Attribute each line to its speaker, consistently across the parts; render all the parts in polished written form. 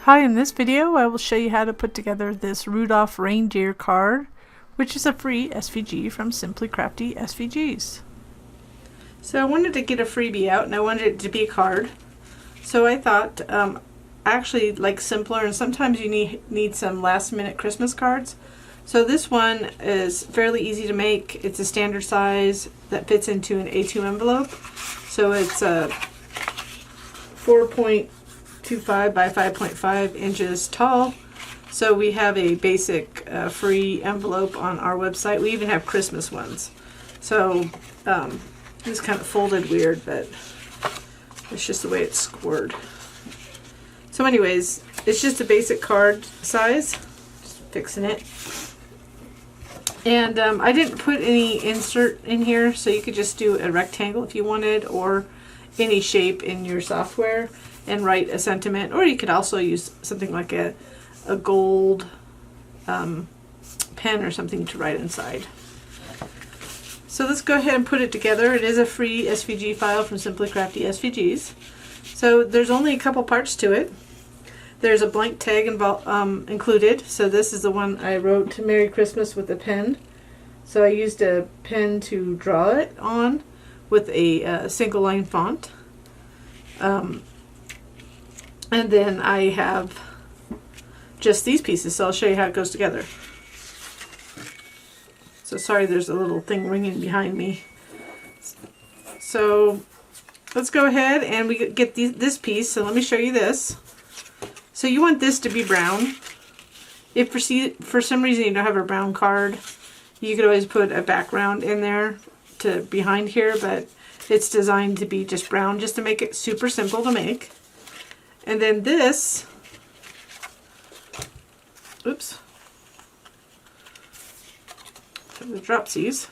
Speaker 1: Hi, in this video I will show you how to put together this Rudolph Reindeer card, which is a free SVG from Simply Crafty SVGs. So I wanted to get a freebie out and I wanted it to be a card. So I thought I actually like simpler, and sometimes you need some last minute Christmas cards. So this one is fairly easy to make. It's a standard size that fits into an A2 envelope. So it's a 4.25 by 5.5 inches tall. So we have a basic free envelope on our website. We even have Christmas ones. So it's kind of folded weird, but it's just the way it's scored. So anyways, it's just a basic card size. Just fixing it. And I didn't put any insert in here, so you could just do a rectangle if you wanted, or any shape in your software and write a sentiment, or you could also use something like a gold pen or something to write inside. So let's go ahead and put it together. It is a free SVG file from Simply Crafty SVGs. So there's only a couple parts to it. There's a blank tag included. So this is the one I wrote Merry Christmas with a pen. So I used a pen to draw it on with a single line font. And then I have just these pieces, so I'll show you how it goes together. So sorry, there's a little thing ringing behind me. So let's go ahead and we get this piece. So let me show you this. So you want this to be brown. If for some reason you don't have a brown card, you could always put a background in there to behind here, but it's designed to be just brown, just to make it super simple to make. And then this, oops, the dropsies,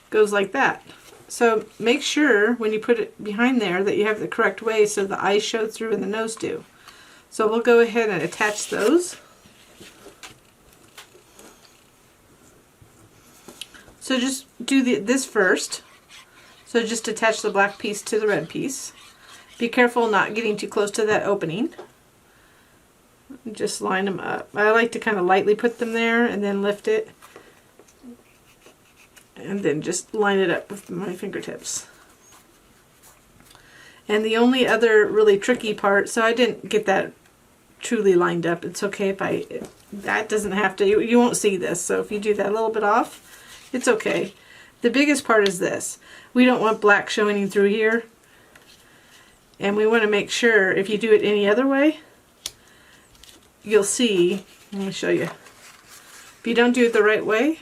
Speaker 1: goes like that. So make sure when you put it behind there that you have the correct way so the eyes show through and the nose do. So we'll go ahead and attach those. So just do this first. So just attach the black piece to the red piece. Be careful not getting too close to that opening. Just line them up. I like to kind of lightly put them there and then lift it. And then just line it up with my fingertips. And the only other really tricky part, so I didn't get that truly lined up. It's okay if that doesn't have to, you won't see this. So if you do that a little bit off, it's okay. The biggest part is this. We don't want black showing through here. And we want to make sure if you do it any other way, you'll see, let me show you. If you don't do it the right way,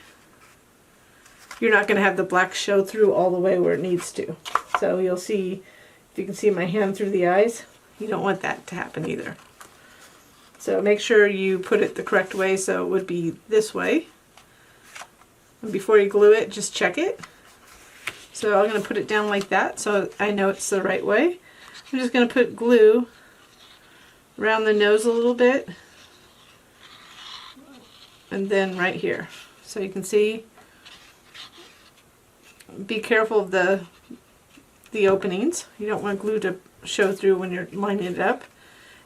Speaker 1: you're not going to have the black show through all the way where it needs to. So you'll see, if you can see my hand through the eyes, you don't want that to happen either. So make sure you put it the correct way, so it would be this way. And before you glue it, just check it. So I'm going to put it down like that so I know it's the right way. I'm just going to put glue around the nose a little bit, and then right here. So you can see, be careful of the openings. You don't want glue to show through when you're lining it up.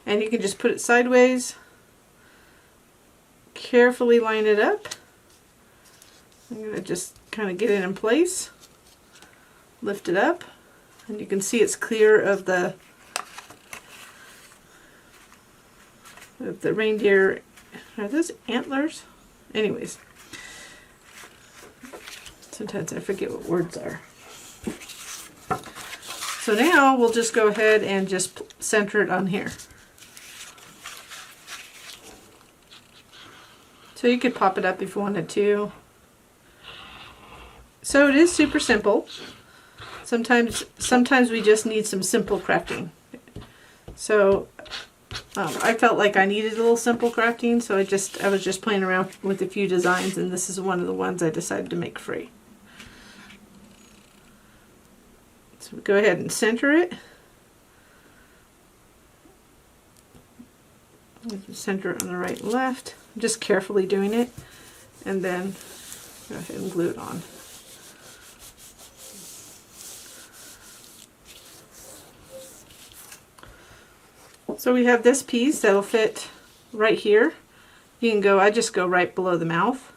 Speaker 1: And you can just put it sideways, carefully line it up. I'm going to just kind of get it in place, lift it up, and you can see it's clear of the reindeer. Are those antlers? Anyways, sometimes I forget what words are. So now we'll just go ahead and just center it on here. So you could pop it up if you wanted to. So it is super simple. Sometimes we just need some simple crafting. So I felt like I needed a little simple crafting, so I was just playing around with a few designs, and this is one of the ones I decided to make free. So go ahead and center it. Center it on the right and left. I'm just carefully doing it, and then go ahead and glue it on. So we have this piece that'll fit right here. You can go, I just go right below the mouth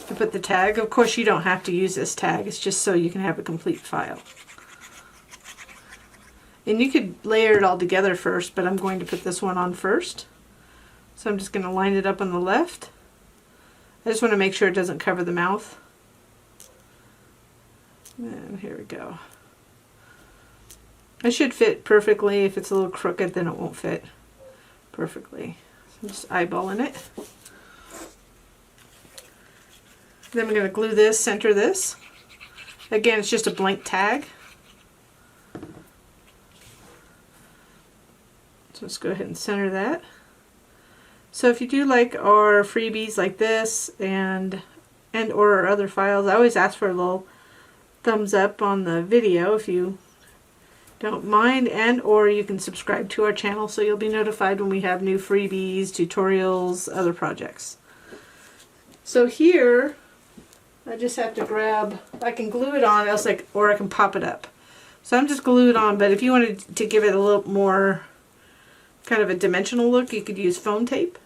Speaker 1: to put the tag. Of course, you don't have to use this tag. It's just so you can have a complete file. And you could layer it all together first, but I'm going to put this one on first. So I'm just going to line it up on the left. I just want to make sure it doesn't cover the mouth. And here we go. It should fit perfectly. If it's a little crooked, then it won't fit perfectly. So I'm just eyeballing it. Then we're going to glue this, center this. Again, it's just a blank tag. So let's go ahead and center that. So if you do like our freebies like this and or our other files, I always ask for a little thumbs up on the video if you don't mind, and or you can subscribe to our channel so you'll be notified when we have new freebies, tutorials, other projects. So here I just have to grab, I can glue it on, else or I can pop it up. So I'm just glued on, but if you wanted to give it a little more kind of a dimensional look, you could use foam tape.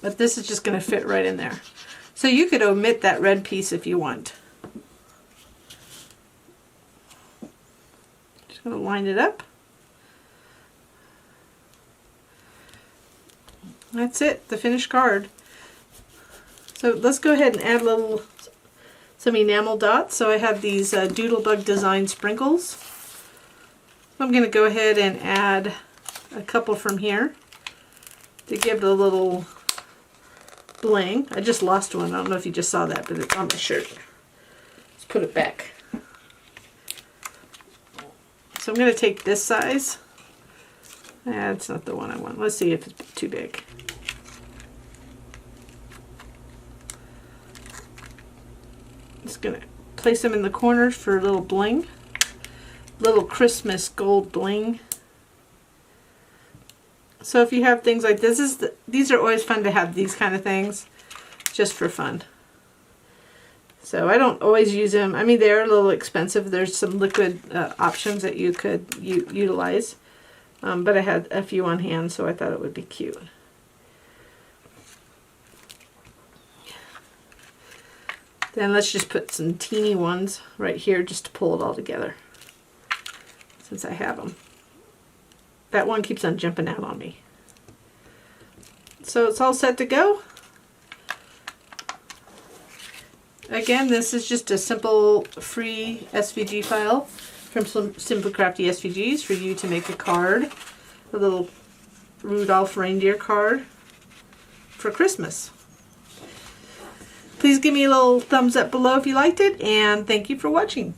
Speaker 1: But this is just going to fit right in there. So you could omit that red piece if you want. Just going to line it up. That's it, the finished card. So let's go ahead and add some enamel dots. So I have these Doodlebug Design sprinkles. I'm going to go ahead and add a couple from here to give it a little bling. I just lost one. I don't know if you just saw that, but it's on my shirt. Let's put it back. So I'm going to take this size. That's not the one I want. Let's see if it's too big. Just going to place them in the corners for a little bling. Little Christmas gold bling. So if you have things like this, these are always fun to have, these kind of things, just for fun. So I don't always use them. I mean, they're a little expensive. There's some liquid options that you could utilize. But I had a few on hand, so I thought it would be cute. Then let's just put some teeny ones right here just to pull it all together, since I have them. That one keeps on jumping out on me. So it's all set to go. Again, this is just a simple free SVG file from some Simple Crafty SVGs for you to make a card, a little Rudolph Reindeer card for Christmas. Please give me a little thumbs up below if you liked it, and thank you for watching.